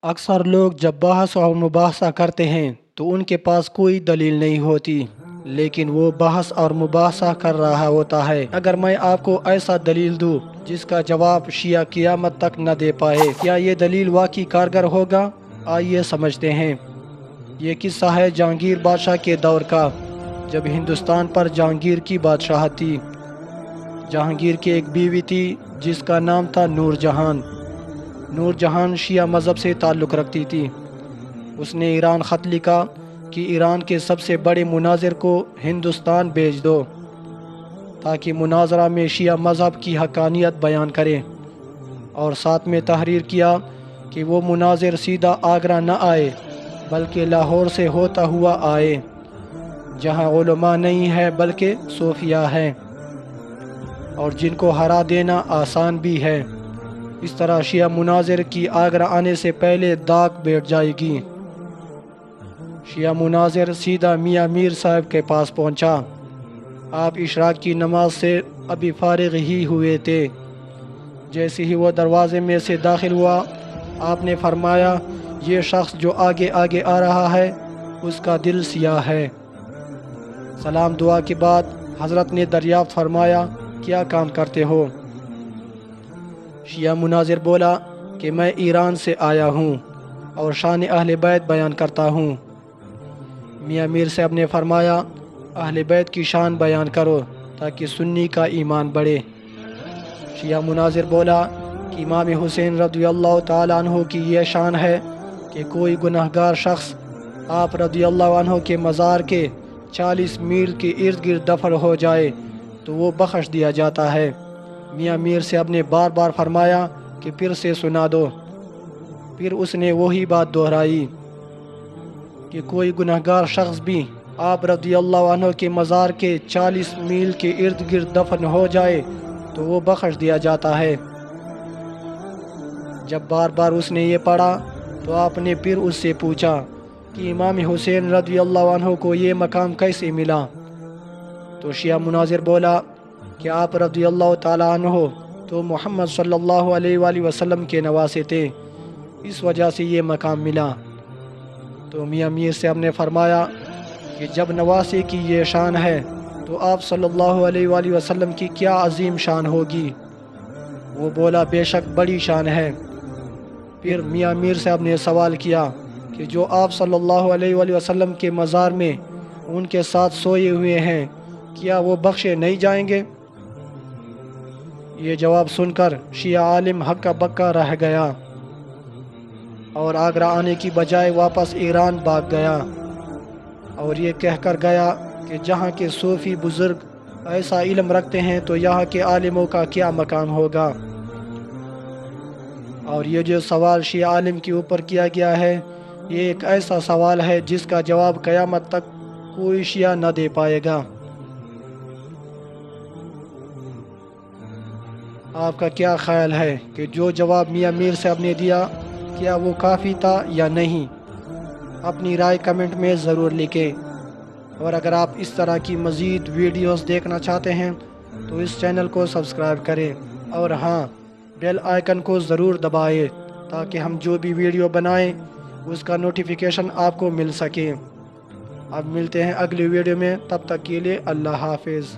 اکثر لوگ جب بحث اور مباحثہ کرتے ہیں تو ان کے پاس کوئی دلیل نہیں ہوتی، لیکن وہ بحث اور مباحثہ کر رہا ہوتا ہے۔ اگر میں آپ کو ایسا دلیل دوں جس کا جواب شیعہ قیامت تک نہ دے پائے، کیا یہ دلیل واقعی کارگر ہوگا؟ آئیے سمجھتے ہیں۔ یہ قصہ ہے جہانگیر بادشاہ کے دور کا، جب ہندوستان پر جہانگیر کی بادشاہت تھی۔ جہانگیر کی ایک بیوی تھی جس کا نام تھا نور جہان۔ نور جہان شیعہ مذہب سے تعلق رکھتی تھی۔ اس نے ایران خط لکھا کہ ایران کے سب سے بڑے مناظر کو ہندوستان بھیج دو تاکہ مناظرہ میں شیعہ مذہب کی حقانیت بیان کرے، اور ساتھ میں تحریر کیا کہ وہ مناظر سیدھا آگرہ نہ آئے بلکہ لاہور سے ہوتا ہوا آئے، جہاں علماء نہیں ہے بلکہ صوفیاء ہیں، اور جن کو ہرا دینا آسان بھی ہے۔ اس طرح شیعہ مناظر کی آگرہ آنے سے پہلے داغ بیٹھ جائے گی۔ شیعہ مناظر سیدھا میاں میر صاحب کے پاس پہنچا۔ آپ اشراق کی نماز سے ابھی فارغ ہی ہوئے تھے۔ جیسے ہی وہ دروازے میں سے داخل ہوا، آپ نے فرمایا، یہ شخص جو آگے آگے آ رہا ہے اس کا دل سیاہ ہے۔ سلام دعا کے بعد حضرت نے دریافت فرمایا، کیا کام کرتے ہو؟ شیعہ مناظر بولا کہ میں ایران سے آیا ہوں اور شان اہل بیت بیان کرتا ہوں۔ میاں میر صاحب نے فرمایا، اہل بیت کی شان بیان کرو تاکہ سنی کا ایمان بڑھے۔ شیعہ مناظر بولا کہ امام حسین رضی اللہ تعالیٰ عنہ کی یہ شان ہے کہ کوئی گناہگار شخص آپ رضی اللہ عنہ کے مزار کے 40 میل کے ارد گرد دفن ہو جائے تو وہ بخش دیا جاتا ہے۔ میاں میر صاحب نے بار بار فرمایا کہ پھر سے سنا دو۔ پھر اس نے وہی بات دہرائی کہ کوئی گناہگار شخص بھی آپ رضی اللہ عنہ کے مزار کے 40 میل کے ارد گرد دفن ہو جائے تو وہ بخش دیا جاتا ہے۔ جب بار بار اس نے یہ پڑھا تو آپ نے پھر اس سے پوچھا کہ امام حسین رضی اللہ عنہ کو یہ مقام کیسے ملا؟ تو شیعہ مناظر بولا کہ آپ رضی اللہ تعالیٰ عنہ تو محمد صلی اللہ علیہ وآلہ وسلم کے نواسے تھے، اس وجہ سے یہ مقام ملا۔ تو میاں میر صاحب نے فرمایا کہ جب نواسے کی یہ شان ہے تو آپ صلی اللہ علیہ وآلہ وسلم کی کیا عظیم شان ہوگی؟ وہ بولا، بے شک بڑی شان ہے۔ پھر میاں میر صاحب نے سوال کیا کہ جو آپ صلی اللہ علیہ وآلہ وسلم کے مزار میں ان کے ساتھ سوئے ہوئے ہیں، کیا وہ بخشے نہیں جائیں گے؟ یہ جواب سن کر شیعہ عالم ہکا بکا رہ گیا اور آگرہ آنے کی بجائے واپس ایران بھاگ گیا، اور یہ کہہ کر گیا کہ جہاں کے صوفی بزرگ ایسا علم رکھتے ہیں تو یہاں کے عالموں کا کیا مقام ہوگا۔ اور یہ جو سوال شیعہ عالم کے اوپر کیا گیا ہے، یہ ایک ایسا سوال ہے جس کا جواب قیامت تک کوئی شیعہ نہ دے پائے گا۔ آپ کا کیا خیال ہے کہ جو جواب میاں میر صاحب نے دیا، کیا وہ کافی تھا یا نہیں؟ اپنی رائے کمنٹ میں ضرور لکھیں، اور اگر آپ اس طرح کی مزید ویڈیوز دیکھنا چاہتے ہیں تو اس چینل کو سبسکرائب کریں، اور ہاں، بیل آئیکن کو ضرور دبائیں تاکہ ہم جو بھی ویڈیو بنائیں اس کا نوٹیفیکیشن آپ کو مل سکے۔ اب ملتے ہیں اگلی ویڈیو میں، تب تک کے لیے اللہ حافظ۔